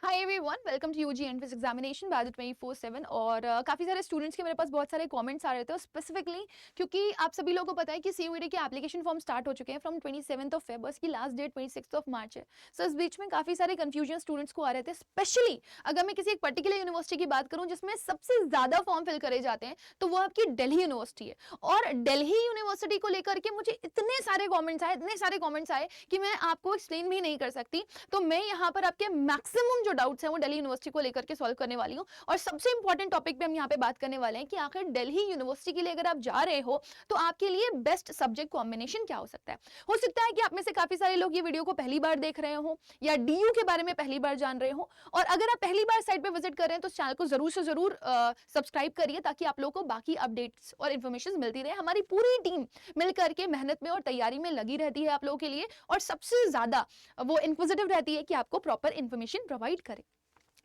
Hi everyone, welcome to UG entrance examination batch 24/7। और काफ़ी सारे स्टूडेंट्स के मेरे पास बहुत सारे कमेंट्स आ रहे थे स्पेसिफिकली क्योंकि आप सभी लोगों को पता है कि सीयूईटी के एप्लीकेशन फॉर्म स्टार्ट हो चुके हैं फ्रॉम 27 फेब। की लास्ट डेट 26 मार्च है। सो इस बीच में काफ़ी सारे कंफ्यूजन स्टूडेंट्स को आ रहे थे, स्पेशली अगर मैं किसी एक पर्टिकुलर यूनिवर्सिटी की बात करूँ जिसमें सबसे ज़्यादा फॉर्म फिल करे जाते हैं तो वो आपकी दिल्ली यूनिवर्सिटी है। और दिल्ली यूनिवर्सिटी को लेकर के मुझे इतने सारे कॉमेंट्स आए कि मैं आपको एक्सप्लेन भी नहीं कर सकती। तो मैं यहाँ पर आपके मैक्सिमम डाउट्स हैं वो दिल्ली यूनिवर्सिटी को लेकर के सॉल्व करने वाली हूँ। और सबसे इंपॉर्टेंट टॉपिक पे हम यहाँ पे बात करने वाले हैं कि आखिर दिल्ली यूनिवर्सिटी के लिए अगर आप जा रहे हो तो आपके लिए बेस्ट सब्जेक्ट कॉम्बिनेशन क्या हो सकता है। हो सकता है कि आप में से काफी सारे लोग ये वीडियो को पहली बार देख रहे हो या डीयू के बारे में पहली बार जान रहे हो। और अगर आप पहली बार साइट पे विजिट कर रहे हैं तो चैनल को जरूर से जरूर सब्सक्राइब करिए ताकि आप लोगों को बाकी अपडेट्स और इन्फॉर्मेशन मिलती रहे। हमारी पूरी टीम मिलकर के मेहनत में और तैयारी में लगी रहती है आप लोगों के लिए, और सबसे ज्यादा वो इंक्विजिटिव रहती है कि आपको प्रॉपर इन्फॉर्मेशन प्रोवाइड करे।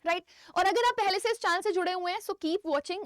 राइट और अगर आप पहले से इस चैनल से जुड़े हुए हैं so keep watching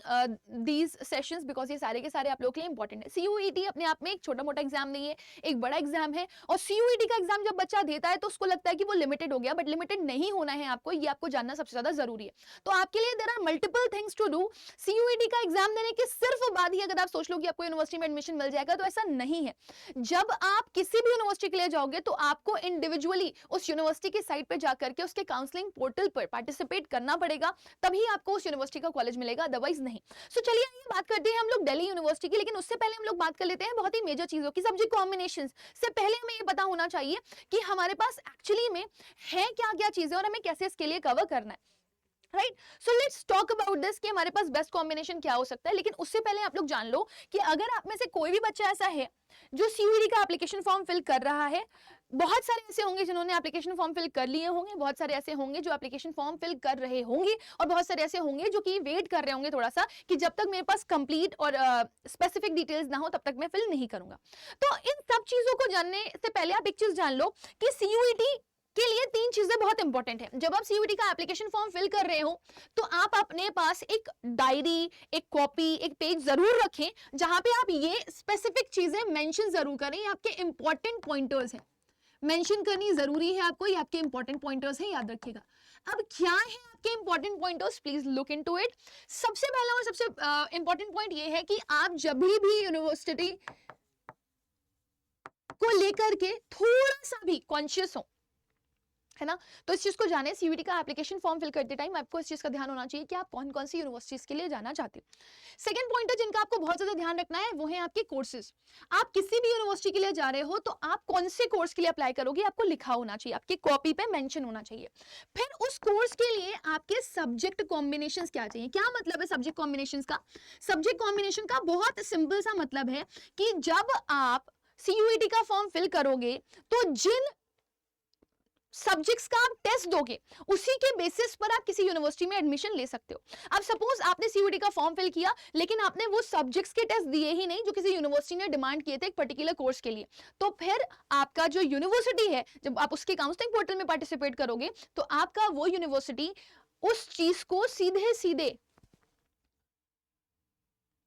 these sessions because ये सारे के सारे आप लोगों के लिए इंपॉर्टेंट है। सीयूईटी अपने आप में एक छोटा मोटा एग्जाम नहीं है, एक बड़ा एग्जाम है। और सीयूईटी का एग्जाम जब बच्चा देता है तो उसको लगता है कि वो लिमिटेड हो गया, बट लिमिटेड नहीं होना है आपको, ये आपको जानना सबसे ज्यादा जरूरी है। तो आपके लिए there are multiple things to do. CUET का एग्जाम देने के सिर्फ बाद ही अगर आप सोच लो कि आपको यूनिवर्सिटी में एडमिशन मिल जाएगा तो ऐसा नहीं है। जब आप किसी भी यूनिवर्सिटी के लिए जाओगे तो आपको इंडिविजुअली उस यूनिवर्सिटी के साइट पर जाकर के उसके काउंसलिंग पोर्टल पर पार्टिसिपेट करना पड़ेगा, तभी आपको उस यूनिवर्सिटी का कॉलेज मिलेगा, अदरवाइज नहीं। सो चलिए ये बात करते हैं हम लोग दिल्ली यूनिवर्सिटी की, लेकिन उससे पहले हम लोग बात कर लेते हैं बहुत ही मेजर चीजों की, सब्जेक्ट कॉम्बिनेशंस से पहले हमें ये पता होना चाहिए कि हमारे पास एक्चुअली में है क्या क्या चीजें और हमें कैसे इसके लिए कवर करना है। Right so let's talk about this कि हमारे पास बेस्ट कॉम्बिनेशन क्या हो सकता है। लेकिन उससे पहले आप लोग जान लो कि अगर आप में से कोई भी बच्चा ऐसा है जो सीयूईटी का एप्लीकेशन फॉर्म फिल कर रहा है, बहुत सारे ऐसे होंगे जिन्होंने एप्लीकेशन फॉर्म फिल कर लिए होंगे, बहुत सारे ऐसे होंगे जो एप्लीकेशन फॉर्म फिल कर रहे होंगे, और बहुत सारे ऐसे होंगे जो कि वेट कर रहे होंगे थोड़ा सा कि जब तक मेरे पास कंप्लीट और स्पेसिफिक डिटेल्स ना हो तब तक मैं फिल नहीं करूंगा। तो इन सब चीजों को जानने से पहले आप एक चीज जान लो कि सीयूईटी के लिए तीन चीजें बहुत इंपॉर्टेंट है। जब आप सीयूईटी का एप्लीकेशन फॉर्म फिल कर रहे हो तो आप अपने पास एक डायरी, एक कॉपी, एक पेज जरूर रखें जहां पे आप ये स्पेसिफिक चीजें मेंशन जरूर करें। ये आपके इंपॉर्टेंट पॉइंटर्स हैं, मेंशन करनी जरूरी है आपको, ये आपके इंपॉर्टेंट पॉइंटर्स हैं, याद रखिएगा। अब क्या है आपके important pointers, please look into it. सबसे पहला और सबसे इंपॉर्टेंट पॉइंट ये है कि आप जब भी यूनिवर्सिटी को लेकर के थोड़ा सा भी कॉन्शियस हो, है ना, तो इस चीज को जाने। सीयूईटी का एप्लीकेशन फॉर्म फिल करते टाइम आपको इस चीज का ध्यान होना चाहिए कि आप कौन कौन सी यूनिवर्सिटीज के लिए जाना चाहते हो। सेकंड पॉइंट जिनका आपको बहुत ज्यादा ध्यान रखना है वो है आपके कोर्सेज। आप किसी भी यूनिवर्सिटी के लिए जा रहे हो तो आप कौन से कोर्स के लिए अप्लाई करोगे आपको लिखा होना चाहिए, आपकी कॉपी पे मेंशन होना चाहिए। फिर उस कोर्स के लिए आपके सब्जेक्ट कॉम्बिनेशन क्या चाहिए। क्या मतलब है सब्जेक्ट कॉम्बिनेशन का? सब्जेक्ट कॉम्बिनेशन का बहुत सिंपल सा मतलब है कि जब आप सीयूईटी का फॉर्म फिल करोगे तो जिन सब्जेक्ट्स का आप टेस्ट दोगे उसी के बेसिस पर आप किसी यूनिवर्सिटी में एडमिशन ले सकते हो। अब सपोज आपने सीयूईटी का फॉर्म फिल किया लेकिन आपने वो सब्जेक्ट्स के टेस्ट दिए ही नहीं जो किसी यूनिवर्सिटी ने डिमांड किए थे एक पर्टिकुलर कोर्स के लिए, तो फिर आपका जो यूनिवर्सिटी है जब आप उसके काउंसलिंग पोर्टल में पार्टिसिपेट करोगे तो आपका वो यूनिवर्सिटी उस चीज को सीधे सीधे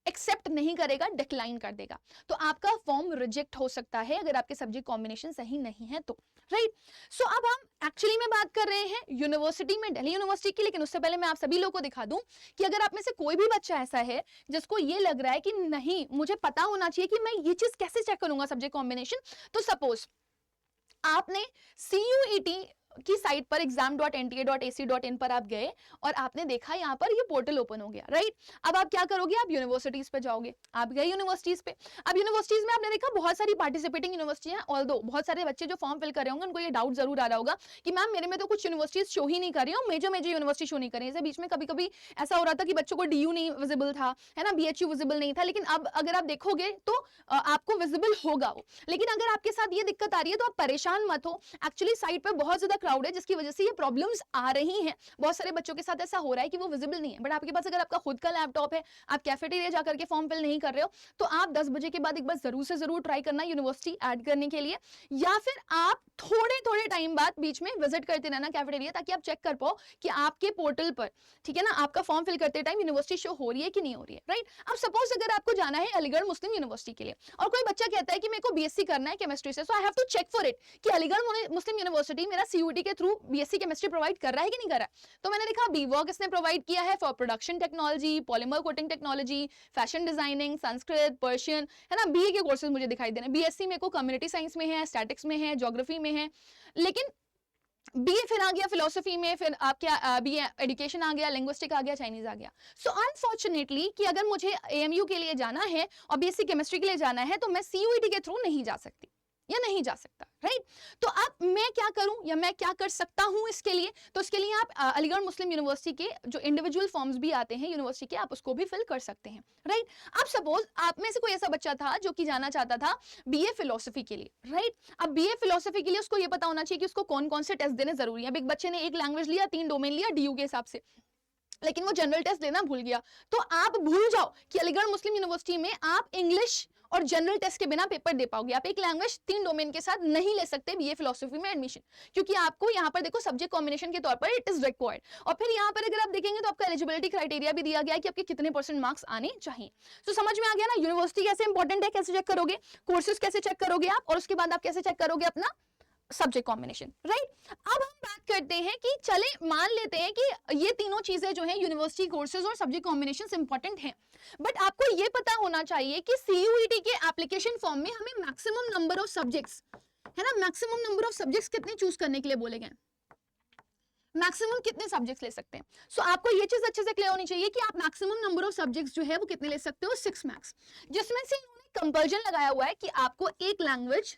एक्सेप्ट नहीं करेगा, डिक्लाइन कर देगा। तो आपका फॉर्म रिजेक्ट हो सकता है अगर आपके सब्जेक्ट कॉम्बिनेशन सही नहीं है तो। राइट सो अब हम एक्चुअली में बात कर रहे हैं यूनिवर्सिटी में, दिल्ली यूनिवर्सिटी की। लेकिन उससे पहले मैं आप सभी लोगों को दिखा दूं कि अगर आप में से कोई भी बच्चा ऐसा है जिसको ये लग रहा है कि नहीं मुझे पता होना चाहिए कि मैं ये चीज कैसे चेक करूंगा सब्जेक्ट कॉम्बिनेशन, तो सपोज आपने सीयूईटी की साइट पर exam.nta.ac.in पर आप गए और आपने देखा यहाँ पर ये पोर्टल ओपन हो गया। राइट अब आप क्या करोगे, आप यूनिवर्सिटीज पे जाओगे। आप गए यूनिवर्सिटीज पे, अब यूनिवर्सिटीज में आपने देखा बहुत सारी पार्टिसिपेटिंग यूनिवर्सिटी हैं। ऑल्दो बहुत सारे बच्चे जो फॉर्म फिल कर रहे होंगे उनको ये डाउट जरूर आ रहा होगा कि मैम मेरे में तो कुछ यूनिवर्सिटीज शो ही नहीं कर रही हो, मेजर मेजर यूनिवर्सिटी शो नहीं कर रही है। बीच में कभी कभी ऐसा हो रहा था कि बच्चों को डीयू नहीं विजिबल था, है ना, बीएचयू विजिबल नहीं था, लेकिन अब अगर आप देखोगे तो आपको विजिबल होगा वो। लेकिन अगर आपके साथ ये दिक्कत आ रही है तो आप परेशान मत हो, एक्चुअली साइट पर बहुत ज्यादा क्राउड है जिसकी वजह से ये प्रॉब्लम्स आ रही हैं। बहुत सारे बच्चों के साथ ऐसा हो रहा है कि वो विजिबल नहीं है। बट आपके पास अगर आपका खुद का लैपटॉप है, आप कैफेटेरिया जाकर के फॉर्म फिल नहीं कर रहे हो, तो आप 10 बजे के बाद एक बार जरूर से जरूर ट्राई करना यूनिवर्सिटी ऐड करने के लिए, या फिर आप थोड़े थोड़े टाइम बाद बीच में विजिट करते रहना कैफेटेरिया, ताकि आप चेक कर पाओ कि आपके पोर्टल पर, ठीक है ना, आपका फॉर्म फिल करते टाइम यूनिवर्सिटी शो हो रही है कि नहीं हो रही है। राइट अब सपोज अगर आपको जाना है अलीगढ़ मुस्लिम यूनिवर्सिटी के लिए और कोई बच्चा कहता है कि मेरे को बीएससी करना है केमिस्ट्री से, so I have to check for it कि अलीगढ़ मुस्लिम यूनिवर्सिटी मेरा सीयूईटी सीयूईटी के थ्रू बीएससी केमिस्ट्री प्रोवाइड कर रहा है कि नहीं कर रहा है? तो मैंने देखा बीवर्क इसने प्रोवाइड किया है for production technology, polymer coating technology, fashion designing, Sanskrit, Persian, है ना, बीए के कोर्सेज मुझे दिखाई दे रहे हैं। बीएससी में को कम्युनिटी साइंस में है, स्टैटिक्स में है, ज्योग्राफी में है, लेकिन बीए फिर आ गया फिलोसफी में, फिर आपका बीए एजुकेशन आ गया, लिंग्विस्टिक आ गया, चाइनीज आ गया। सो अनफॉर्चुनेटली कि अगर मुझे एएमयू के लिए जाना है और बीएससी केमिस्ट्री के लिए जाना है तो मैं सीयूईटी के थ्रू नहीं जा सकती या नहीं जा सकता, राइट? तो अब मैं क्या करूं या मैं क्या कर सकता हूं इसके लिए? तो इसके लिए आप अलीगढ़ मुस्लिम यूनिवर्सिटी के जो इंडिविजुअल फॉर्म्स भी आते हैं यूनिवर्सिटी के, आप उसको भी फिल कर सकते हैं, राइट? अब सपोज आप में से कोई ऐसा बच्चा था जो कि जाना चाहता था बीए फिलोसफी के लिए, राइट? अब बीए फिलोसफी के लिए उसको ये पता होना चाहिए कि उसको कौन कौन से टेस्ट देने जरूरी है। अब एक बच्चे ने एक लैंग्वेज लिया, 3 डोमेन लिया डीयू के हिसाब से, लेकिन वो जनरल टेस्ट लेना भूल गया। तो आप भूल जाओ कि अलीगढ़ मुस्लिम यूनिवर्सिटी में आप इंग्लिश और जनरल टेस्ट के बिना पेपर दे पाओगे। आप एक लैंग्वेज 3 डोमेन के साथ नहीं ले सकते बीए फिलोसफी में एडमिशन, क्योंकि आपको यहाँ पर देखो सब्जेक्ट कॉम्बिनेशन के तौर पर इट इज रिक्वायर्ड। और फिर यहाँ पर अगर आप देखेंगे तो आपका एलिजिबिलिटी क्राइटेरिया भी दिया गया है कि आपके कितने % मार्क्स आने चाहिए। तो समझ में आ गया ना यूनिवर्सिटी कैसे इंपॉर्टेंट है, कैसे चेक करोगे, कोर्सेज कैसे चेक करोगे आप, और उसके बाद आप कैसे चेक करोगे अपना सब्जेक्ट कॉम्बिनेशन, राइट? अब हम बात करते हैं कि चले मान लेते हैं कि ये तीनों चीजें जो है यूनिवर्सिटी कोर्सेज और सब्जेक्ट कॉम्बिनेशन इंपॉर्टेंट हैं, बट आपको ये पता होना चाहिए कि सीयूईटी के एप्लीकेशन फॉर्म में हमें मैक्सिमम नंबर ऑफ सब्जेक्ट्स, है ना, मैक्सिमम नंबर ऑफ सब्जेक्ट्स कितने चूज करने के लिए बोले गए, मैक्सिमम कितने सब्जेक्ट्स ले सकते हैं। सो आपको ये चीज अच्छे से क्लियर होनी चाहिए कि आप मैक्सिमम नंबर ऑफ सब्जेक्ट्स जो है वो कितने ले सकते हो, 6 मैक्स, जिसमें से इन्होंने कंपल्जन लगाया हुआ है कि आपको एक लैंग्वेज,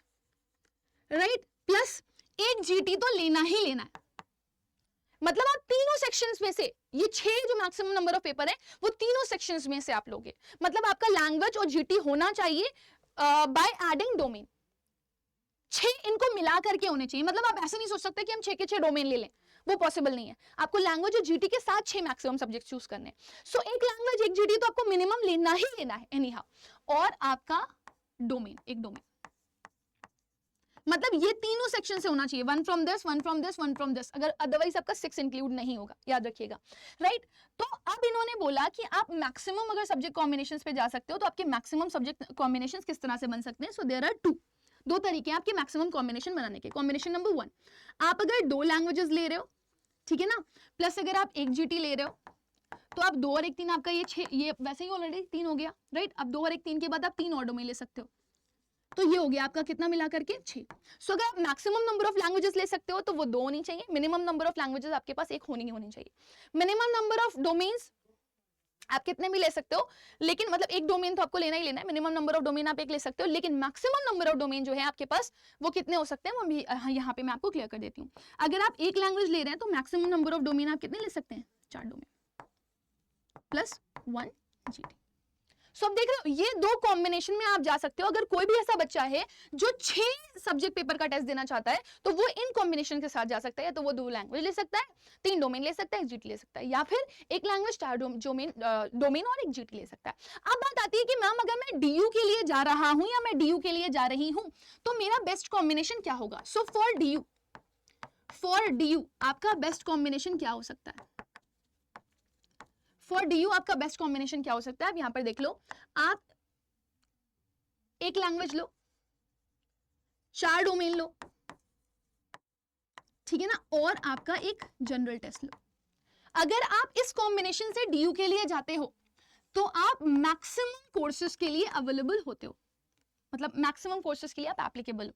राइट, प्लस एक जीटी तो लेना ही लेना है। मतलब आप तीनों सेक्शंस में से ये 6 जो मैक्सिमम नंबर ऑफ पेपर है वो तीनों सेक्शंस में से आप लोगे। मतलब आपका लैंग्वेज और जीटी होना चाहिए बाय एडिंग डोमेन, 6 इनको मिला करके होने चाहिए। मतलब आप ऐसे नहीं सोच सकते कि हम 6 के 6 डोमेन ले लें, वो पॉसिबल नहीं है। आपको लैंग्वेज और जीटी के साथ 6 मैक्सिमम सब्जेक्ट चूज करने। सो एक लैंग्वेज एक जीटी तो आपको मिनिमम लेना ही लेना है एनी हाउ, और आपका डोमेन एक डोमेन, मतलब ये तीनों सेक्शन से होना चाहिए, 1 from this, 1 from this, 1 from this, अगर अदरवाइज आपका 6 इंक्लूड नहीं होगा, याद रखिएगा, राइट? तो अब इन्होंने बोला कि आप मैक्सिमम अगर सब्जेक्ट कॉम्बिनेशंस पे जा सकते हो तो आपके मैक्सिमम सब्जेक्ट कॉम्बिनेशंस किस तरह से बन सकते हैं। सो देयर आर 2 तरीके हैं आपके मैक्सिमम कॉम्बिनेशन बनाने के। कॉम्बिनेशन नंबर 1, आप अगर 2 लैंग्वेजेस ले रहे हो, ठीक है ना, प्लस अगर आप एक जीटी ले रहे हो, तो आप 2 और 1 3, आपका ये 6, ये वैसे ही ऑलरेडी 3 हो गया, राइट? अब 2 और 1 3 के बाद आप 3 और डोमेन ले सकते हो, तो ये हो गया आपका कितना मिला करके 6। सो अगर आप मैक्सिमम नंबर ऑफ लैंग्वेजेस ले सकते हो तो वो 2 होनी चाहिए, मिनिमम नंबर ऑफ लैंग्वेजेस आपके पास एक होनी चाहिए। मिनिमम नंबर ऑफ डोमेन्स आप कितने भी ले सकते हो, लेकिन मतलब एक डोमेन तो आपको लेना ही लेना है। मिनिमम नंबर ऑफ डोमेन आप एक ले सकते हो, लेकिन मैक्सिमम नंबर ऑफ डोमेन जो है आपके पास वो कितने हो सकते हैं वो भी यहाँ पे मैं आपको क्लियर कर देती हूँ। अगर आप एक लैंग्वेज ले रहे हैं तो मैक्सिमम नंबर ऑफ डोमेन आप कितने ले सकते हैं, 4 डोमेन प्लस 1 जीटी। सो अब देख रहे हो ये 2 कॉम्बिनेशन में आप जा सकते हो। अगर कोई भी ऐसा बच्चा है जो 6 सब्जेक्ट पेपर का टेस्ट देना चाहता है तो वो इन कॉम्बिनेशन के साथ जा सकता है, या तो वो 2 लैंग्वेज ले सकता है, 3 डोमेन ले सकता है, एक जीटी ले सकता है, या फिर एक लैंग्वेज 4 डोमेन और एक जीटी ले सकता है। अब बात आती है कि मैम अगर मैं डीयू के लिए जा रहा हूं या मैं डीयू के लिए जा रही हूं तो मेरा बेस्ट कॉम्बिनेशन क्या होगा। सो फॉर डीयू आपका बेस्ट कॉम्बिनेशन क्या हो सकता है, फॉर डीयू आपका बेस्ट कॉम्बिनेशन क्या हो सकता है। आप यहां पर देख लो, आप एक लैंग्वेज लो, 4 डोमेन लो, ठीक है ना, और आपका एक जनरल टेस्ट लो। अगर आप इस कॉम्बिनेशन से डीयू के लिए जाते हो तो आप मैक्सिमम कोर्सेज के लिए अवेलेबल होते हो, मतलब मैक्सिमम कोर्सेज के लिए आप एप्लीकेबल हो,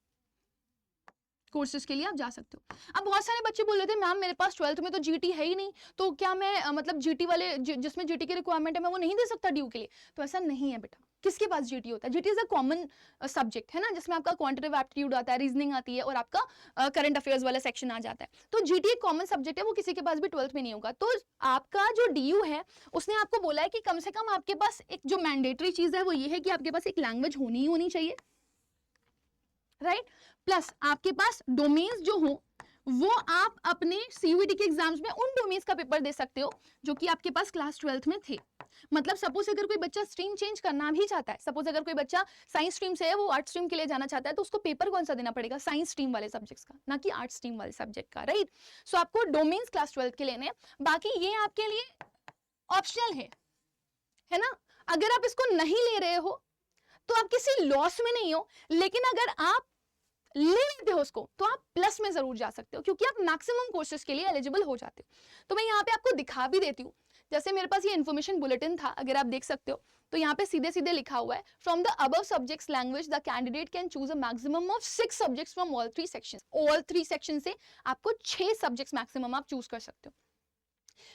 कोर्सेज के लिए आप जा सकते हो। अब बहुत सारे बच्चे बोल रहे थे मैम मेरे पास 12th में तो जीटी है ही नहीं, तो क्या मैं मतलब जीटी वाले जिसमें जीटी की रिक्वायरमेंट है मैं वो नहीं दे सकता ड्यू के लिए। तो ऐसा नहीं है बेटा, किसके पास जीटी होता है, GT is a common subject है ना, जिसमें आपका क्वांटिटेटिव एप्टीट्यूड आता है, रीजनिंग आती है और आपका करंट अफेयर्स वाला सेक्शन आ जाता है। तो जीटी एक कॉमन सब्जेक्ट है, वो किसी के पास भी 12th में नहीं होगा। तो आपका जो डीयू है उसने आपको बोला है कि कम से कम आपके पास एक जो मैंडेटरी चीज है वो ये है कि आपके पास एक लैंग्वेज ही होनी चाहिए, राइट? प्लस आपके पास डोमेन्स जो हो वो आप अपने सीयूईटी के एग्जाम्स में उन डोमेन्स का पेपर दे सकते हो जो कि आपके पास क्लास 12th में थे। मतलब सपोज अगर कोई बच्चा स्ट्रीम चेंज करना भी चाहता है, सपोज अगर कोई बच्चा साइंस स्ट्रीम से है वो आर्ट स्ट्रीम के लिए जाना चाहता है, तो उसको पेपर कौन सा देना पड़ेगा, साइंस स्ट्रीम वाले सब्जेक्ट्स का, ना कि आर्ट स्ट्रीम वाले सब्जेक्ट का, राइट? सो आपको डोमेन्स क्लास 12th के लेने, बाकी ये आपके लिए ऑप्शनल है ना। अगर आप इसको नहीं ले रहे हो तो आप किसी लॉस में नहीं हो, लेकिन अगर आप ले लेते हो उसको तो आप प्लस में जरूर जा सकते हो, क्योंकि आप मैक्सिमम कोर्सेज के लिए एलिजिबल हो जाते हो। तो मैं यहाँ पे आपको दिखा भी देती हूँ, जैसे मेरे पास ये इन्फॉर्मेशन बुलेटिन था, अगर आप देख सकते हो तो यहाँ पे सीधे सीधे लिखा हुआ है, from the above subjects language the candidate can choose a maximum of 6 subjects from all 3 sections. All 3 section से आपको 6 सब्जेक्ट्स मैक्सिमम आप चूज कर सकते हो।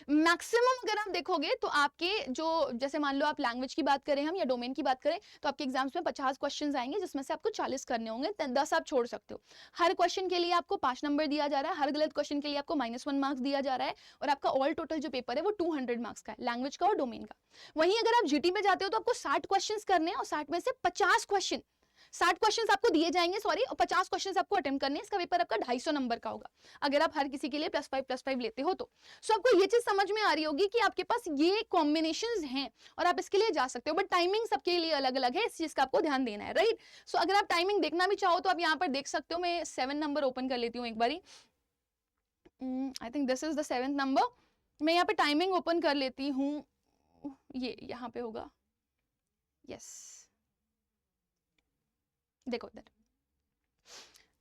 मैक्सिमम अगर आप देखोगे तो आपके जो, जैसे मान लो आप लैंग्वेज की बात करें हम या डोमेन की बात करें, तो आपके एग्जाम्स में 50 क्वेश्चंस आएंगे, जिसमें से आपको 40 करने होंगे, 10 आप छोड़ सकते हो। हर क्वेश्चन के लिए आपको 5 नंबर दिया जा रहा है, हर गलत क्वेश्चन के लिए आपको -1 मार्क्स दिया जा रहा है, और आपका ऑल टोटल जो पेपर है वो 200 मार्क्स का है, लैंग्वेज का और डोमेन का। वहीं अगर आप जीटी में जाते हो तो आपको 60 क्वेश्चन करने हैं, और 60 में से 60 क्वेश्चंस आपको दिए जाएंगे, सॉरी, और 50 क्वेश्चंस आपको अटेम्प्ट करने हैं। इसका पेपर आपका 250 नंबर का होगा, अगर आप हर किसी के लिए +5 लेते हो तो। सो आपको ये चीज समझ में आ रही होगी कि आपके पास ये कॉम्बिनेशंस हैं और आप इसके लिए जा सकते हो, बट टाइमिंग सबके लिए अलग अलग है, इस चीज का आपको ध्यान देना है, राइट। सो अगर आप टाइमिंग देखना भी चाहो तो आप यहाँ पर देख सकते हो। मैं 7 नंबर ओपन कर लेती हूँ एक बारी, I think this is the 7th number. मैं यहाँ पे टाइमिंग ओपन कर लेती हूँ, ये यहाँ पे होगा, यस, देखो इधर,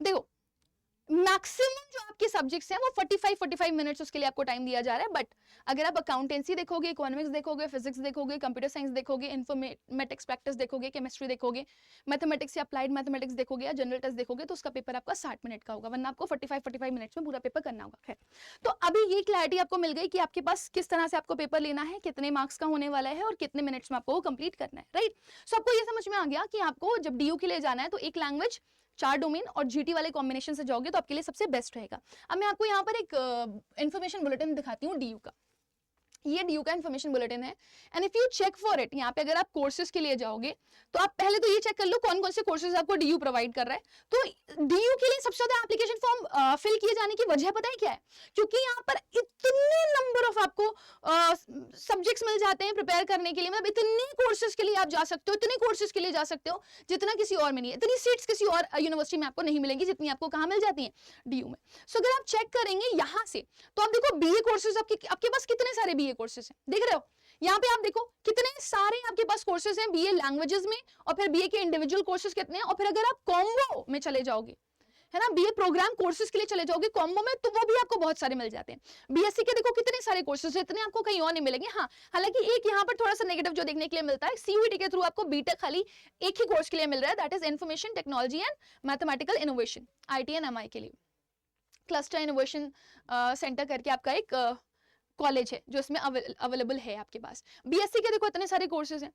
देखो मैक्सिमम जो आपके सब्जेक्ट्स हैं वो 45 मिनट्स उसके लिए आपको टाइम दिया जा रहा है। बट अगर आप अकाउंटेंसी देखोगे, इकोनॉमिक्स देखोगे, फिजिक्स देखोगे, कंप्यूटर साइंस देखोगे, इन्फॉर्मेटिक्स प्रैक्टिस देखोगे, केमिस्ट्री देखोगे, मैथमेटिक्स या अप्लाइड मैथमेटिक्स देखोगे, या जनरल टेस्ट देखोगे, तो उसका पेपर आपका 60 मिनट का होगा, वरना आपको 45 मिनट्स में पूरा पेपर करना होगा। खैर, तो अभी ये क्लैरिटी आपको मिल गई कि आपके पास किस तरह से आपको पेपर लेना है, कितने मार्क्स का होने वाला है और कितने मिनट्स में आपको वो कंप्लीट करना है, राइट। सो आपको ये समझ में आ गया कि आपको जब डीयू के लिए जाना है तो एक लैंग्वेज, 4 डोमेन और जीटी वाले कॉम्बिनेशन से जाओगे तो आपके लिए सबसे बेस्ट रहेगा। अब मैं आपको यहाँ पर एक इंफॉर्मेशन बुलेटिन दिखाती हूँ डीयू का। ये डीयू का इन्फॉर्मेशन बुलेटिन है, and if you check for it, यहाँ पे अगर आप कोर्सेज के लिए जाओगे तो आप पहले तो ये चेक कर लो कौन कौन से कोर्सेज आपको डीयू प्रोवाइड कर रहा है। तो डीयू के लिए सबसे ज्यादा एप्लीकेशन फॉर्म फिल किए जाने की वजह पता है क्या है? क्योंकि यहाँ पर इतने नंबर ऑफ आपको सब्जेक्ट्स मिल जाते हैं प्रिपेयर करने के लिए, मतलब इतने कोर्सेज के लिए आप जा सकते हो, इतने कोर्सेज के लिए जा सकते हो जितना किसी और में नहीं है। इतनी सीट्स किसी और यूनिवर्सिटी में आपको नहीं मिलेंगी जितनी आपको कहाँ मिल जाती है, डीयू में। सो अगर आप चेक करेंगे यहाँ से तो आप देखो बीए कोर्सेज आपके पास कितने सारे बीए कोर्सेज हैं, देख रहे हो यहाँ पे, आप देखो कितने सारे आपके पास कोर्सेज हैं बीए लैंग्वेजेस में, और फिर बीए के इंडिविजुअल कोर्सेज कितने हैं, और फिर अगर आप कॉम्बो में चले जाओगे, है ना, बीए प्रोग्राम कोर्सेज के लिए चले जाओगे कॉम्बो में, तो वो भी आपको बहुत सारे मिल जाते हैं। बीएससी के देखो कितने सारे कोर्सेज हैं, इतने आपको कहीं और नहीं मिलेंगे। हाँ, हालांकि एक यहाँ पर थोड़ा सा नेगेटिव जो देखने के लिए मिलता है, सीयूईटी के थ्रू आपको बीटेक खाली एक ही कोर्स के लिए मिल रहा है, that is information technology and mathematical innovation, ITNMI के लिए। क्लस्टर इनोवेशन सेंटर करके आपका एक कॉलेज है जो इसमें अवेलेबल है आपके पास। बीएससी के देखो इतने सारे कोर्सेज हैं,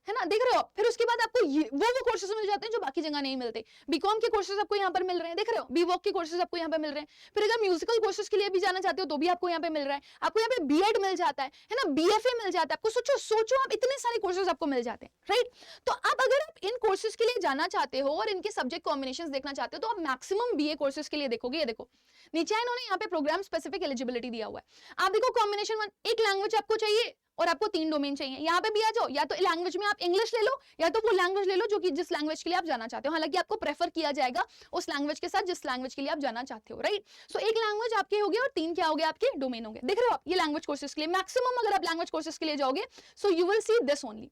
है ना, देख रहे हो। फिर उसके बाद आपको वो कोर्सेज मिल जाते हैं जो बाकी जगह नहीं मिलते। बीकॉम के कोर्सेज आपको यहाँ पर मिल रहे हैं, देख रहे हो, बीवॉक के कोर्सेज आपको यहाँ पे मिल रहे हैं। फिर अगर म्यूजिकल कोर्सेज के लिए भी जाना चाहते हो तो भी आपको यहाँ पे मिल रहा है, आपको यहाँ पे बीएड मिल जाता है ना, बीएफए मिल जाता है आपको। सोचो आप, इतने सारे कोर्सेज आपको मिल जाते हैं, राइट। तो अब अगर आप इन कोर्सेज के लिए जाना चाहते हो और इनके सब्जेक्ट कॉम्बिनेशन देखना चाहते हो तो आप मैक्सिमम बीए कोर्सेज के लिए देखोगे, ये देखो नीचे इन्होंने यहाँ पे प्रोग्राम स्पेसिफिक एलिजिबिलिटी दिया हुआ है। आप देखो कॉम्बिनेशन 1, एक लैंग्वेज आपको चाहिए और आपको 3 डोमेन चाहिए। यहाँ पे भी आ जाओ, या तो लैंग्वेज में आप इंग्लिश ले लो या तो वो लैंग्वेज ले लो जो कि जिस लैंग्वेज के लिए आप जाना चाहते हो। हालांकि आपको प्रेफर किया जाएगा उस लैंग्वेज के साथ जिस लैंग्वेज के लिए आप जाना चाहते हो, राइट। सो एक लैंग्वेज आपके हो गया और 3 क्या हो गया, आपके डोमेन हो गए। देख रहे हो आप, ये लैंग्वेज कोर्सेज के लिए मैक्सिमम अगर आप लैंग्वेज कोर्सेज के लिए जाओगे so you will see this only,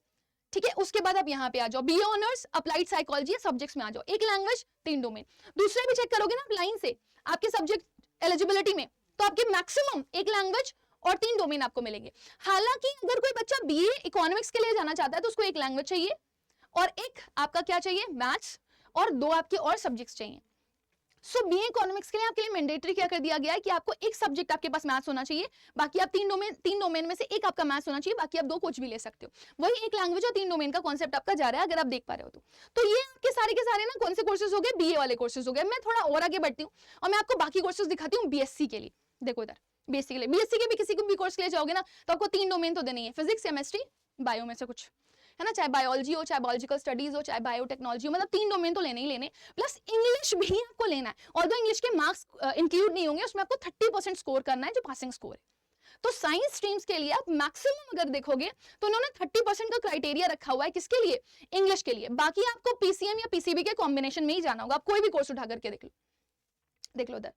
ठीक है। उसके बाद आप यहाँ पे आ जाओ, BA honours applied psychology subjects में आ जाओ, एक लैंग्वेज 3 डोमेन। दूसरे भी चेक करोगे ना आप लाइन से आपके सब्जेक्ट एलिजिबिलिटी में, तो आपके मैक्सिमम एक लैंग्वेज और 3 डोमेन आपको मिलेंगे। हालांकि अगर कोई बच्चा बीए इकोनॉमिक्स के लिए जाना चाहता है तो उसको एक लैंग्वेज चाहिए और एक आपका क्या चाहिए, मैथ्स, और 2 आपके और सब्जेक्ट्स चाहिए। सो बीए इकोनॉमिक्स के लिए आपके लिए मैंडेटरी क्या कर दिया गया है कि आपको एक सब्जेक्ट आपके पास मैथ्स होना चाहिए, बाकी आप 3 डोमेन में से एक आपका मैथ्स होना चाहिए, बाकी आप 2 कुछ भी ले सकते हो। वही एक लैंग्वेज और 3 डोमेन का कॉन्सेप्ट आपका जा रहा है, अगर आप देख पा रहे हो तो ये आपके सारे के सारे ना कौन से कोर्सेज हो गए, बीए वाले कोर्सेज हो गए। मैं थोड़ा और आगे बढ़ती हूँ और मैं आपको बाकी कोर्सेज दिखाती हूँ बीएससी के लिए। देखो इधर बीएससी के लिए, बीएससी के भी किसी को भी कोर्स के लिए जाओगे ना तो आपको 3 डोमेन तो देने ही है, फिजिक्स, केमिस्ट्री, बायो में से कुछ, है ना, चाहे बायोलॉजी हो, चाहे बायोलॉजिकल स्टडीज हो, चाहे बायोटेक्नोलॉजी हो, मतलब 3 डोमेन तो लेने ही लेने, प्लस इंग्लिश भी आपको लेना है। ऑल्दो इंग्लिश के मार्क्स इंक्लूड नहीं होंगे उसमें, आपको 30% स्कोर करना है जो पासिंग स्कोर है। तो साइंस स्ट्रीम्स के लिए आप मैक्सिमम अगर देखोगे तो उन्होंने 30% का क्राइटेरिया रखा हुआ है, किसके लिए, इंग्लिश के लिए। बाकी आपको पीसीएम या पीसीबी के कॉम्बिनेशन में ही जाना होगा। आप कोई भी कोर्स उठा करके देख लो उधर,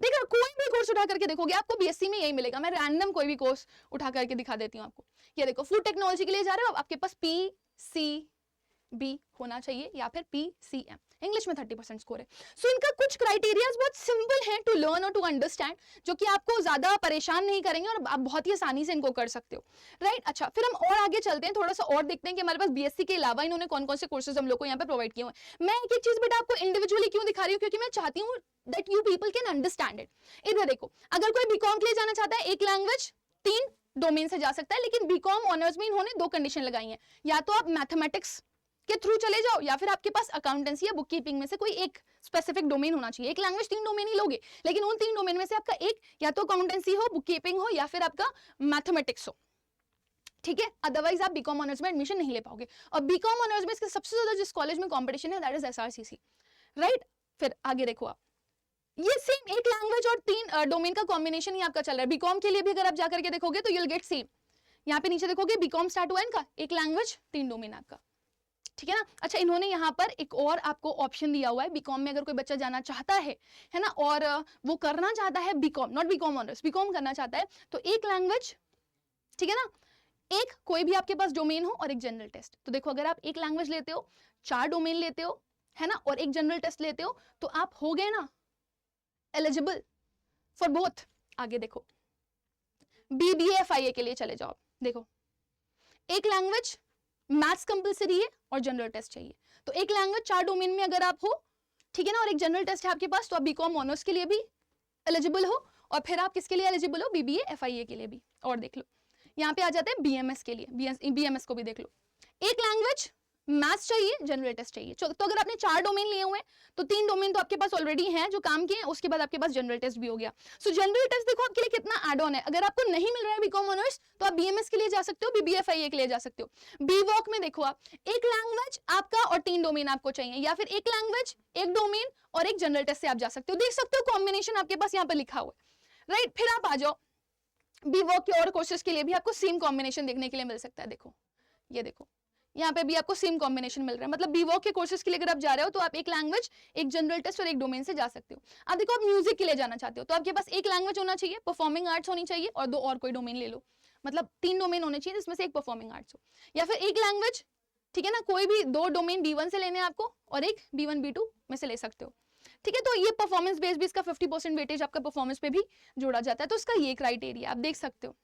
देखो कोई भी कोर्स उठा करके देखोगे आपको बीएससी में यही मिलेगा। मैं रैंडम कोई भी कोर्स उठा करके दिखा देती हूँ आपको। ये देखो, फूड टेक्नोलॉजी के लिए जा रहे हो, आपके पास पीसीबी होना चाहिए या फिर पीसीएम, इंग्लिश में 30% स्कोर है। सो इनका कुछ क्राइटेरियाज बहुत सिंपल है टू लर्न और टू अंडरस्टैंड, जो कि आपको ज्यादा परेशान नहीं करेंगे और आप बहुत ही आसानी से इनको कर सकते हो, राइट। अच्छा, फिर हम और आगे चलते हैं, थोड़ा सा और देखते हैं कि हमारे पास बीएससी के अलावा इन्होंने कौन कौन से कोर्सेज हम लोग को यहाँ पे प्रोवाइड किए हुए हैं। मैं एक एक चीज बेटा आपको इंडिविजुअली क्यों दिखा रही हूँ, क्योंकि मैं चाहती हूँ that you people can understand it. इधर देखो, अगर कोई बीकॉम के लिए जाना चाहता है, एक लैंग्वेज 3 डोमेन से जा सकता है, लेकिन बीकॉम ऑनर्स में इन्होंने 2 कंडीशन लगाई हैं, या तो आप मैथमेटिक्स के थ्रू चले जाओ या फिर आपके पास अकाउंटेंसी या बुक कीपिंग में से कोई एक स्पेसिफिक डोमेन होना चाहिए। एक लैंग्वेज 3 डोमेन ही लोगे, लेकिन उन 3 डोमेन में से आपका एक या तो अकाउंटेंसी हो, बुक कीपिंग हो या फिर आपका मैथमेटिक्स हो, ठीक है। अदरवाइज आप बीकॉम ऑनर्स में एडमिशन नहीं ले पाओगे। और बीकॉम ऑनर्स में इसके सबसे ज्यादा जिस कॉलेज में कंपटीशन है दैट इज एसआरसीसी, राइट। फिर आगे देखो आप, ये सेम एक लैंग्वेज और 3 डोमेन का कॉम्बिनेशन ही आपका चल रहा है। बीकॉम के लिए भी अगर आप जाकर के देखोगे तो यू विल गेट सेम, यहाँ पे नीचे देखोगे बीकॉम स्टार्ट हुआ है इनका, एक लैंग्वेज 3 डोमेन आपका, ठीक है ना। अच्छा, इन्होंने यहाँ पर एक और आपको ऑप्शन दिया हुआ है, बीकॉम में अगर कोई बच्चा जाना चाहता है ना, और वो करना चाहता है BCom, not BCom honours, BCom करना चाहता है, तो एक लैंग्वेज, ठीक है ना, एक कोई भी आपके पास डोमेन हो और एक जनरल टेस्ट। तो देखो, अगर आप एक लैंग्वेज लेते हो, 4 डोमेन लेते हो, है ना, और एक जनरल टेस्ट लेते हो, तो आप हो गए ना एलिजिबल फॉर बोथ। आगे देखो, BBA FIA के लिए चले जाओ, देखो एक लैंग्वेज मैथ्स कंपलसरी है और जनरल टेस्ट चाहिए, तो एक लैंग्वेज 4 डोमेन में अगर आप हो, ठीक है ना, और एक जनरल टेस्ट है आपके पास, तो आप बीकॉम ऑनर्स के लिए भी एलिजिबल हो, और फिर आप किसके लिए एलिजिबल हो, BBA FIA के लिए भी। और देख लो, यहाँ पे आ जाते हैं BMS के लिए, BMS को भी देख लो, एक लैंग्वेज मैथ्स चाहिए, जनरल टेस्ट चाहिए। तो अगर आपने 4 डोमेन लिए हुए हैं तो 3 डोमेन तो आपके पास ऑलरेडी हैं जो काम किए, उसके बाद आपके पास जनरल टेस्ट भी हो गया। सो जनरल टेस्ट देखो आपके लिए कितना एड ऑन है। अगर आपको नहीं मिल रहा है बीकॉम ऑनर्स, तो आप BMS के लिए जा सकते हो, BBA FIA के लिए जा सकते हो। BVOC में देखो आप, एक लैंग्वेज आपका और 3 डोमेन आपको चाहिए, या फिर एक लैंग्वेज, एक डोमेन और एक जनरल टेस्ट से आप जा सकते हो। देख सकते हो कॉम्बिनेशन आपके पास यहाँ पर लिखा हुआ है, राइट। फिर आप आ जाओ, BVOC के और कोर्सेज के लिए भी आपको सेम कॉम्बिनेशन देखने के लिए मिल सकता है। देखो, ये देखो, यहाँ पे भी आपको सेम कॉम्बिनेशन मिल रहा है, मतलब BVOC के कोर्सेज के लिए अगर आप जा रहे हो तो आप एक लैंग्वेज, एक जनरल टेस्ट और एक डोमेन से जा सकते हो। अब देखो, आप म्यूजिक के लिए जाना चाहते हो तो आपके पास एक लैंग्वेज होना चाहिए, परफॉर्मिंग आर्ट्स होनी चाहिए, और 2 और कोई डोमेन ले लो, मतलब 3 डोमेन होने चाहिए जिसमें से एक परफॉर्मिंग आर्ट्स हो, या फिर एक लैंग्वेज, ठीक है ना, कोई भी 2 डोमेन B1 से लेने आपको और एक B1 B2 में से ले सकते हो, ठीक है। तो ये परफॉर्मेंस बेस भी, इसका 50% वेटेज आपका परफॉर्मेंस पे भी जोड़ा जाता है, तो इसका ये क्राइटेरिया आप देख सकते हो,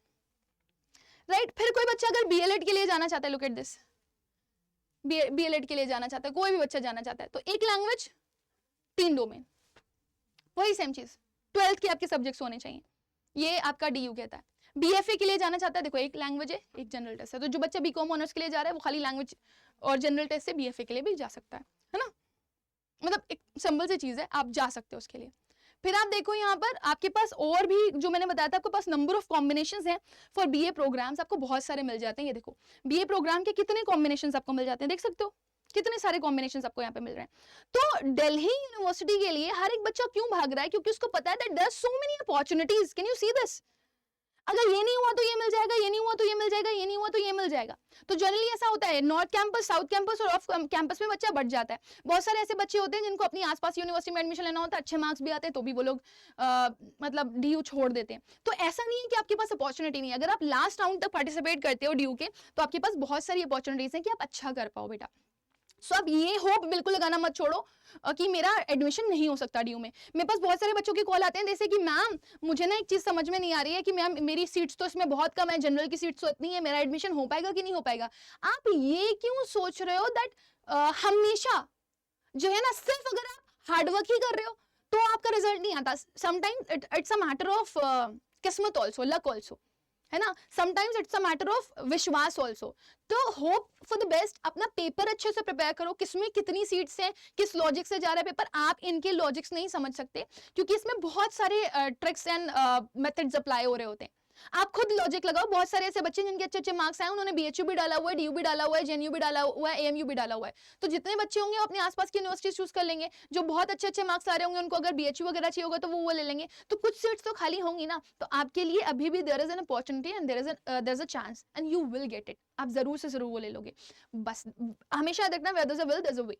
राइट। फिर कोई बच्चा अगर BLED के लिए जाना चाहता है, लुक एट दिस, BLED के लिए जाना चाहता है, कोई भी बच्चा जाना चाहता है, तो एक लैंग्वेज 3 डोमेन, वही सेम चीज, 12th के आपके सब्जेक्ट्स होने चाहिए, ये आपका DU कहता है। BFA के लिए जाना चाहता है, देखो एक लैंग्वेज है, एक जनरल टेस्ट है, तो जो बच्चा बीकॉम ऑनर्स के लिए जा रहा है वो खाली लैंग्वेज और जनरल टेस्ट से BFA के लिए भी जा सकता है ना, मतलब एक सिंपल सी चीज है, आप जा सकते हो उसके लिए। फिर आप देखो यहाँ पर आपके पास और भी, जो मैंने बताया था, आपके पास नंबर ऑफ कॉम्बिनेशंस हैं फॉर BA प्रोग्राम्स, आपको बहुत सारे मिल जाते हैं। ये देखो, BA प्रोग्राम के कितने कॉम्बिनेशंस आपको मिल जाते हैं, देख सकते हो कितने सारे कॉम्बिनेशंस आपको यहाँ पे मिल रहे हैं। तो दिल्ली यूनिवर्सिटी के लिए हर एक बच्चा क्यों भाग रहा है, क्योंकि उसको पता है that there are so many opportunities, can you see this, अगर ये नहीं हुआ तो ये मिल जाएगा, ये नहीं हुआ तो ये मिल जाएगा, ये नहीं हुआ तो ये मिल जाएगा। तो जनरली ऐसा होता है, नॉर्थ कैंपस, साउथ कैंपस और ऑफ कैंपस में बच्चा बढ़ जाता है। बहुत सारे ऐसे बच्चे होते हैं जिनको अपनी आसपास यूनिवर्सिटी में एडमिशन लेना होता है, अच्छे मार्क्स भी आते हैं, तो भी वो लोग मतलब DU छोड़ देते हैं। तो ऐसा नहीं है कि आपके पास अपॉर्चुनिटी नहीं है, अगर आप लास्ट राउंड तक पार्टिसिपेट करते हो DU के, तो आपके पास बहुत सारी अपॉर्चुनिटीज हैं कि आप अच्छा कर पाओ बेटा। सो अब ये होप बिल्कुल लगाना मत छोड़ो कि मेरा एडमिशन नहीं हो सकता DU में। मेरे पास बहुत सारे बच्चों के कॉल आते हैं, जैसे कि मैम मुझे ना एक चीज समझ में नहीं आ रही है कि मैम मेरी सीट्स तो इसमें बहुत कम है, जनरल की सीट्स तो इतनी है, मेरा एडमिशन हो पाएगा कि नहीं हो पाएगा। आप ये क्यों सोच रहे हो दैट हमेशा जो है ना, सिर्फ अगर आप हार्डवर्क ही कर रहे हो तो आपका रिजल्ट नहीं आता। Sometimes it's a matter of किस्मत ऑल्सो, लक ऑल्सो, है ना, sometimes it's a matter of विश्वास ऑल्सो। तो होप फॉर द बेस्ट, अपना पेपर अच्छे से प्रिपेयर करो, किसमें कितनी सीट्स हैं, किस लॉजिक से जा रहा है पेपर, आप इनके लॉजिक्स नहीं समझ सकते क्योंकि इसमें बहुत सारे ट्रिक्स एंड मेथड्स अप्लाई हो रहे होते हैं। आप खुद लॉजिक लगाओ, बहुत सारे ऐसे बच्चे जिनके अच्छे अच्छे मार्क्स आए, उन्होंने BHU भी डाला हुआ है, DU भी डाला हुआ है, JNU भी डाला हुआ है, AMU भी डाला हुआ है। तो जितने बच्चे होंगे अपने आसपास की यूनिवर्सिटी चूज कर लेंगे, जो बहुत अच्छे अच्छे मार्क्स आ रहे होंगे उनको अगर BHU वगैरह चाहिए होगा तो वो ले लेंगे, तो कुछ सीट्स तो खाली होंगी ना। तो आपके लिए अभी भी there is an opportunity and there is a chance and you will get it, आप जरूर से जरूर वो ले लोगे। बस हमेशा याद रखना, where there is a will there is a way.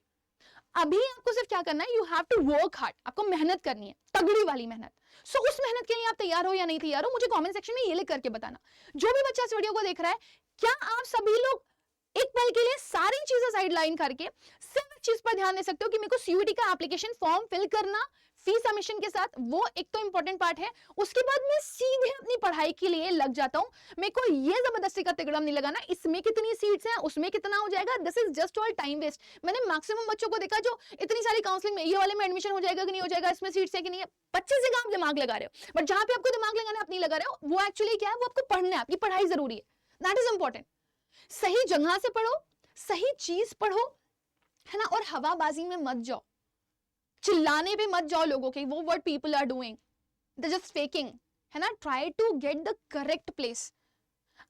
अभी आपको सिर्फ क्या करना है, you have to work hard, आपको मेहनत करनी है, तगड़ी वाली मेहनत। सो उस मेहनत के लिए आप तैयार हो या नहीं तैयार हो, मुझे कमेंट सेक्शन में ये लिख करके बताना। जो भी बच्चा इस वीडियो को देख रहा है, क्या आप सभी लोग एक पल के लिए सारी चीजें साइडलाइन करके सिर्फ एक चीज पर ध्यान दे सकते हो कि मेरे को सीयूईटी का एप्लीकेशन फॉर्म फिल करना फी सबमिशन के साथ, वो एक तो इंपॉर्टेंट पार्ट है। उसके बाद मैं सीधे अपनी पढ़ाई के लिए लग जाता हूं। मेरे को ये जबरदस्ती का तिकड़म नहीं लगाना इसमें कितनी सीट्स हैं, उसमें कितना हो जाएगा, this is just all time waste. मैंने मैक्सिमम बच्चों को देखा जो इतनी सारी काउंसलिंग में, ये वाले में एडमिशन हो जाएगा कि नहीं हो जाएगा, इसमें सीट्स है कि नहीं है, 25 जगह आप दिमाग लगा रहे हो, बट जहां पे आपको दिमाग लगाना आप नहीं लगा रहे हो। वो एक्चुअली क्या है, वो आपको पढ़ना है, आपकी पढ़ाई जरूरी है, दैट इज इंपॉर्टेंट। सही जगह से पढ़ो, सही चीज पढ़ो, है ना, और हवाबाजी में मत जाओ, चिल्लाने पे मत जाओ लोगों के, वो what people are doing, they just faking, है ना। Try to get the correct place.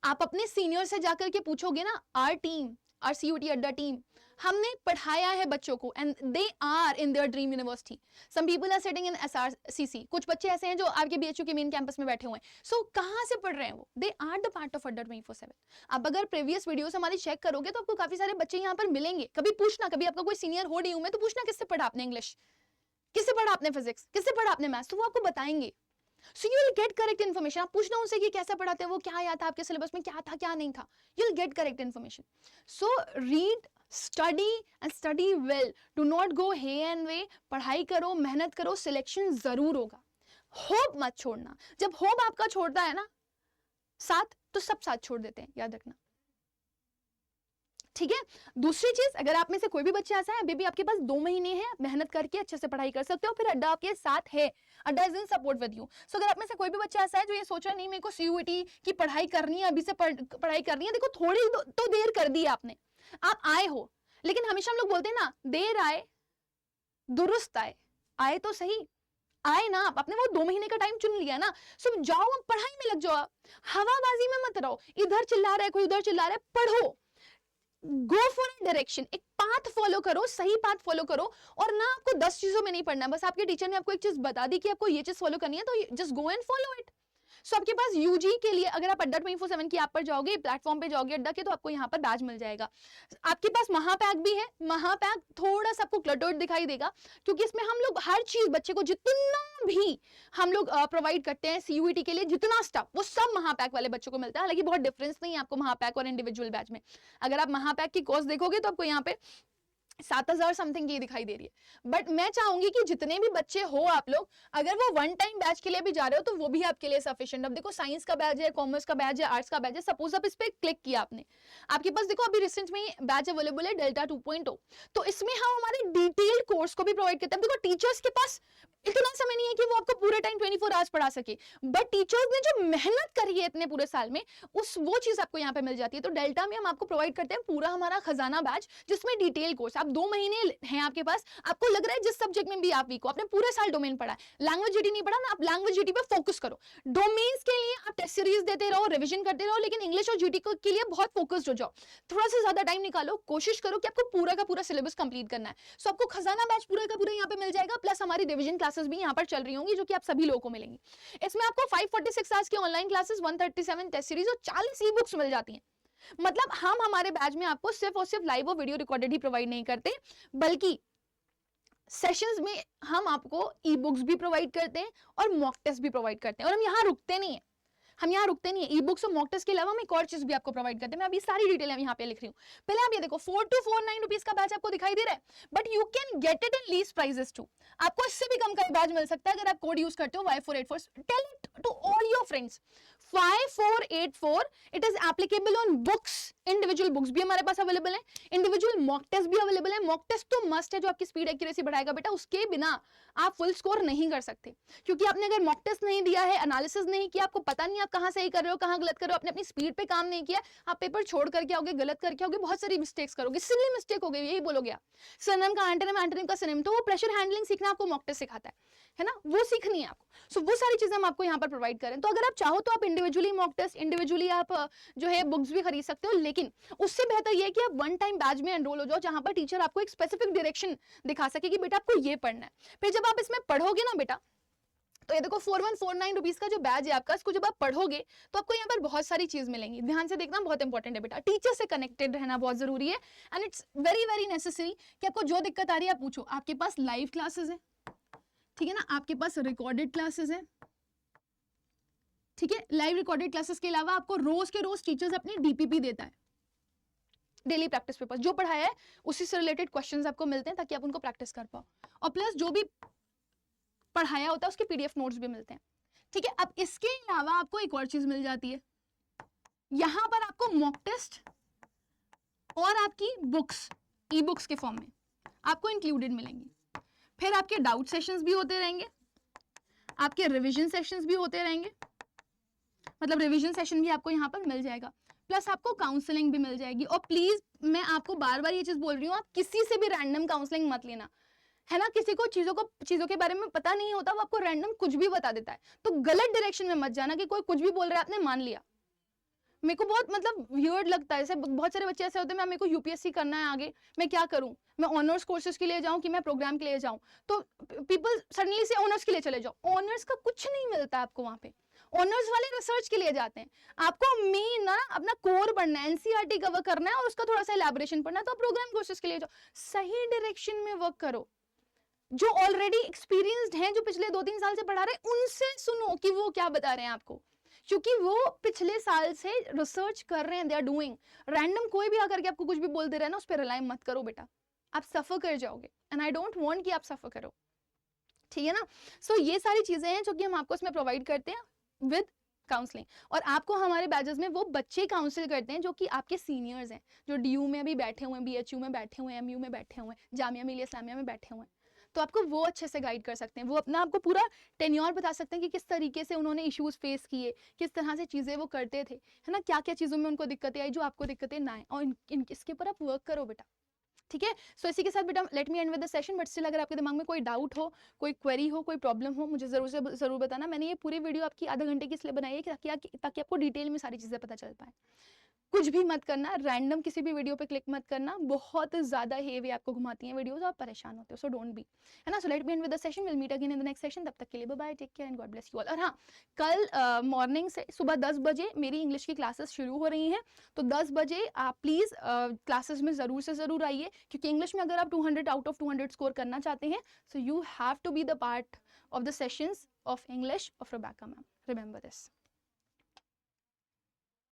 आप अपने सीनियर से जाकर के पूछोगे ना, our team, our CUET Adda team, हमने पढ़ाया है बच्चों को and they are in their dream university. Some people are sitting in SRCC, कुछ बच्चे ऐसे हैं जो आपके बीएचयू के मेन कैंपस में बैठे हुए हैं। सो कहां से पढ़ रहे हैं वो, they are the part of Adda 24/7। आप अगर प्रीवियस वीडियोस हमारी चेक करोगे तो आपको काफी सारे बच्चे यहाँ पर मिलेंगे। कभी पूछना, कभी आपका कोई सीनियर हो डीयू में तो पूछना किससे पढ़ा आपने इंग्लिश, किससे पढ़ा आपने फिजिक्स, किससे पढ़ा आपने मैथ्स, तो वो आपको बताएंगे। So you will get correct information. आप पूछना उनसे कि कैसा पढ़ाते हैं वो, क्या याद था आपके सिलेबस में, क्या था क्या नहीं था, you will get correct information. So read, study and study well, do not go hey and way. पढ़ाई करो, मेहनत करो, सिलेक्शन जरूर होगा। होप मत छोड़ना, जब होप आपका छोड़ता है ना साथ, तो सब साथ छोड़ देते हैं, याद रखना, ठीक है। दूसरी चीज, अगर आप में से कोई भी बच्चा ऐसा है, अभी भी आपके पास 2 महीने हैं, मेहनत करके अच्छे से पढ़ाई कर सकते हो, फिर अड्डा आपके साथ है, Adda is in support with you. So अगर आप में से कोई भी बच्चा ऐसा है जो ये सोच रहा है नहीं मेरे को सीयूईटी की पढ़ाई करनी है, अभी से पढ़ाई करनी है, देखो थोड़ी तो देर कर दी आपने, आप आए हो, लेकिन हमेशा हम लोग बोलते हैं ना, देर आए दुरुस्त आए, आए तो सही, आए ना, आपने वो 2 महीने का टाइम चुन लिया ना। सो जाओ, अब पढ़ाई में लग जाओ, हवाबाजी में मत रहो, इधर चिल्ला रहा है कोई, उधर चिल्ला रहा है, पढ़ो, गो फॉर डायरेक्शन, एक पाथ फॉलो करो, सही पाथ फॉलो करो। और ना आपको 10 चीजों में नहीं पढ़ना, बस आपके टीचर ने आपको एक चीज बता दी कि आपको ये चीज फॉलो करनी है, तो just go and follow it. So आपके पास यूजी के लिए अगर आप अड्डा 24/7 की ऐप पर जाओगे, प्लेटफॉर्म पे जाओगे अड्डा के, तो आपको यहाँ पर बैज मिल जाएगा। आपके पास महापैक भी है, महापैक थोड़ा सा आपको क्लटर्ड दिखाई देगा, क्योंकि इसमें हम लोग हर चीज बच्चे को जितना भी हम लोग प्रोवाइड करते हैं सीयूईटी के लिए, जितना स्टफ, वो सब महापैक वाले बच्चों को मिलता है। हालांकि बहुत डिफरेंस नहीं है आपको महापैक और इंडिविजुअल बैच में। अगर आप महापैक की कॉस्ट देखोगे तो आपको यहाँ पे 7,000 समथिंग की दिखाई दे रही है। बट मैं चाहूंगी कि जितने भी बच्चे हो आप लोग, अगर वो वन टाइम बैच के लिए भी जा रहे हो तो वो भी आपके लिए सफिशिएंट। अब देखो साइंस का बैच है, कॉमर्स का बैच है, आर्ट्स का बैच है, सपोज आप इस पे क्लिक किया आपने, आपके पास देखो अभी रिसेंट में बैच अवेलेबल है डेल्टा 2.0, तो इसमें हम हमारे डिटेल्ड कोर्स को भी प्रोवाइड करते हैं। देखो टीचर्स के पास इतना समय नहीं है कि वो आपको पूरे टाइम 24 आवर्स पढ़ा सके, बट टीचर्स ने जो मेहनत करी है इतने पूरे साल में, वो चीज आपको यहाँ पे मिल जाती है। तो डेल्टा में हम आपको प्रोवाइड करते हैं पूरा हमारा खजाना बैच, जिसमें डिटेल कोर्स, आप 2 महीने हैं आपके पास, आपको लग रहा है जिस सब्जेक्ट में भी आप वीक हो, आपने पूरे साल डोमेन पढ़ा है, लैंग्वेज जीटी नहीं पढ़ा ना, आप लैंग्वेज जीटी पे फोकस करो। डोमेन्स के लिए आप टेस्ट सीरीज देते रहो, रिवीजन करते रहो, लेकिन इंग्लिश और जीटी के लिए बहुत फोकस्ड हो जाओ, थोड़ा सा ज्यादा टाइम निकालो, कोशिश करो कि आपको पूरा का पूरा सिलेबस कंप्लीट करना है। सो आपको खजाना बैच पूरा का पूरा यहाँ पे मिल जाएगा, प्लस हमारी रिवीजन क्लासेस भी यहाँ पर चल रही होंगी, जो कि आप सभी लोगों को मिलेंगी। इसमें आपको 546 आवर्स की ऑनलाइन क्लासेस, 137 टेस्ट सीरीज और 40 ई बुक्स मिल जाती हैं। मतलब हम हमारे बैच में आपको सिर्फ और सिर्फ लाइव और वीडियो रिकॉर्डेड ही प्रोवाइड नहीं करते, बल्कि सेशंस में हम आपको ई बुक्स भी प्रोवाइड करते हैं और मॉक टेस्ट भी प्रोवाइड करते हैं। और हम यहाँ रुकते नहीं है, हम यहाँ रुकते नहीं है, ई बुक्स और मॉक टेस्ट के अलावा हम एक और चीज भी आपको प्रोवाइड करते हैं। मैं अभी सारी डिटेल यहाँ पे लिख रही हूँ। पहले आप ये देखो, 4249 रुपीज का बैच आपको दिखाई दे रहा है, but you can get it in least prices too. आपको इससे भी कम का बैच मिल सकता है अगर आप कोड यूज करते हो Y484। Tell it to all your friends, 5484, it is applicable on books, individual books भी हमारे पास अवेलेबल है, इंडिविजुअल मॉक टेस्ट भी अवेलेबल है। मॉक टेस्ट तो मस्ट है, जो आपकी स्पीड एक्यूरेसी बढ़ाएगा बेटा, उसके बिना आप फुल स्कोर नहीं कर सकते, क्योंकि आपने अगर मॉक टेस्ट नहीं दिया है, एनालिसिस नहीं किया, आपको पता नहीं आप कहां सही कर रहे हो कहां गलत कर रहे हो, आपने अपनी स्पीड पे काम नहीं किया, आप पेपर छोड़ करके आओगे, गलत करके आओगे, बहुत सारी मिस्टेक्स करोगे, सिली मिस्टेक हो गई, यही बोलोगे आप। सिनोनिम का एंटोनिम, एंटोनिम का सिनोनिम, तो वो प्रेशर हैंडलिंग सीखना आपको मॉक टेस्ट सिखाता है ना, वो सीखनी है आपको। सो वो सारी चीजें हम आपको यहाँ पर प्रोवाइड करें। तो अगर आप चाहो तो आप इंडिविजुअली मॉक टेस्ट, इंडिविजुअली आप जो है बुक्स भी खरीद सकते हो, लेकिन उससे बेहतर ये है कि आप वन टाइम बैच में एनरोल हो जाओ, जहां पर टीचर आपको एक स्पेसिफिक डायरेक्शन दिखा सके कि बेटा आपको ये पढ़ना है। फिर जब आप इसमें पढ़ोगे ना बेटा, तो ये देखो 4149 रुपीज का जो बैच है आपका, इसको जब आप पढ़ोगे तो आपको यहाँ पर बहुत सारी चीज मिलेंगी। ध्यान से देखना, बहुत इंपॉर्टेंट है बेटा, टीचर से कनेक्टेड रहना बहुत जरूरी है, and it's very very necessary कि आपको जो दिक्कत आ रही है आप पूछो। आपके पास लाइव क्लासेस है, ठीक है ना, आपके पास रिकॉर्डेड क्लासेस है, ठीक है, लाइव रिकॉर्डेड क्लासेस के अलावा आपको रोज के रोज टीचर्स अपनी डीपीपी देता है, डेली प्रैक्टिस पेपर जो पढ़ाया है उसी से रिलेटेड क्वेश्चंस आपको मिलते हैं ताकि आप उनको प्रैक्टिस कर पाओ, और प्लस जो भी पढ़ाया होता है उसके पीडीएफ नोट्स भी मिलते हैं, ठीक है। अब इसके अलावा आपको एक और चीज मिल जाती है, यहां पर आपको मॉक टेस्ट और आपकी बुक्स ई बुक्स के फॉर्म में आपको इंक्लूडेड मिलेंगी। फिर आपके डाउट सेशंस भी होते रहेंगे, आपके रिवीजन सेशंस भी होते रहेंगे, मतलब रिवीजन सेशन भी आपको यहाँ पर मिल जाएगा, प्लस आपको काउंसलिंग भी मिल जाएगी। और प्लीज मैं आपको बार बार ये चीज बोल रही हूँ, आप किसी से भी रैंडम काउंसलिंग मत लेना, है ना। किसी को चीजों के बारे में पता नहीं होता, वो आपको रैंडम कुछ भी बता देता है, तो गलत डायरेक्शन में मत जाना कि कोई कुछ भी बोल रहा है आपने मान लिया। मेरे को बहुत मतलब वियर्ड लगता है, जैसे बहुत सारे बच्चे ऐसे होते हैं, मेरे को यूपीएससी करना है आगे, मैं क्या करूं, मैं ऑनर्स कोर्सेज के लिए जाऊं कि मैं प्रोग्राम के लिए जाऊं, तो पीपल सडनली से ऑनर्स के लिए चले जाओ, ऑनर्स का कुछ नहीं मिलता आपको वहां पे, ऑनर्स वाले रिसर्च के लिए जाते हैं, आपको मेन ना अपना कोर पढ़ना है, एनसीईआरटी कवर करना है और उसका थोड़ा सा इलैबोरेशन पढ़ना है, तो प्रोग्राम कोर्सेज के लिए जाओ, सही डायरेक्शन में वर्क करो। जो ऑलरेडी एक्सपीरियंस्ड हैं, जो पिछले 2-3 साल से पढ़ा रहे हैं, उनसे सुनो कि वो क्या बता रहे हैं आपको, क्योंकि वो पिछले साल से रिसर्च कर रहे हैं, दे आर डूइंग। रैंडम कोई भी आकर के आपको कुछ भी बोल दे रहा है ना, उस पर रिलाई मत करो बेटा, आप सफर कर जाओगे, एंड आई डोंट वांट कि आप सफर करो, ठीक है ना। सो ये सारी चीजें हैं जो कि हम आपको इसमें प्रोवाइड करते हैं विद काउंसलिंग, और आपको हमारे बैचेस में वो बच्चे काउंसिल करते हैं जो कि आपके सीनियर्स हैं, जो डीयू में अभी बैठे हुए हैं, बीएचयू में बैठे हुए हैं, एमयू में बैठे हुए हैं, जामिया मिलिया इस्लामिया में बैठे हुए हैं, तो आपको वो अच्छे से गाइड कर सकते हैं, वो अपना आपको पूरा टेन्योर बता सकते हैं कि किस तरीके से उन्होंने इश्यूज फेस किए, किस तरह से चीज़ें वो करते थे, है ना, क्या क्या चीज़ों में उनको दिक्कतें आई जो आपको दिक्कतें ना आए, और इसके ऊपर आप वर्क करो बेटा, ठीक है। सो इसी के साथ बेटा late me end with the session, but still अगर आपके दिमाग में कोई डाउट हो, कोई क्वेरी हो, कोई प्रॉब्लम हो, मुझे जरूर बताना। मैंने ये पूरी वीडियो आपकी आधा घंटे की इसलिए बनाई है ताकि आपको डिटेल में सारी चीज़ें पता चल पाए। कुछ भी मत करना, रैंडम किसी भी वीडियो पे क्लिक मत करना, बहुत ज्यादा हेवी आपको घुमाती हैं वीडियोस और परेशान होते हो, सो डोंट बी, है ना। So let me end with the session, will meet again in the next session, तब तक के लिए bye bye, take care and God bless you all. और हाँ, कल मॉर्निंग से सुबह 10 बजे मेरी इंग्लिश की क्लासेस शुरू हो रही हैं, तो 10 बजे आप प्लीज क्लासेस में जरूर से जरूर आइए, क्योंकि इंग्लिश में अगर आप 200 आउट ऑफ 200 स्कोर करना चाहते हैं, so you have to be the part of the sessions of English of Rebecca ma'am, remember this.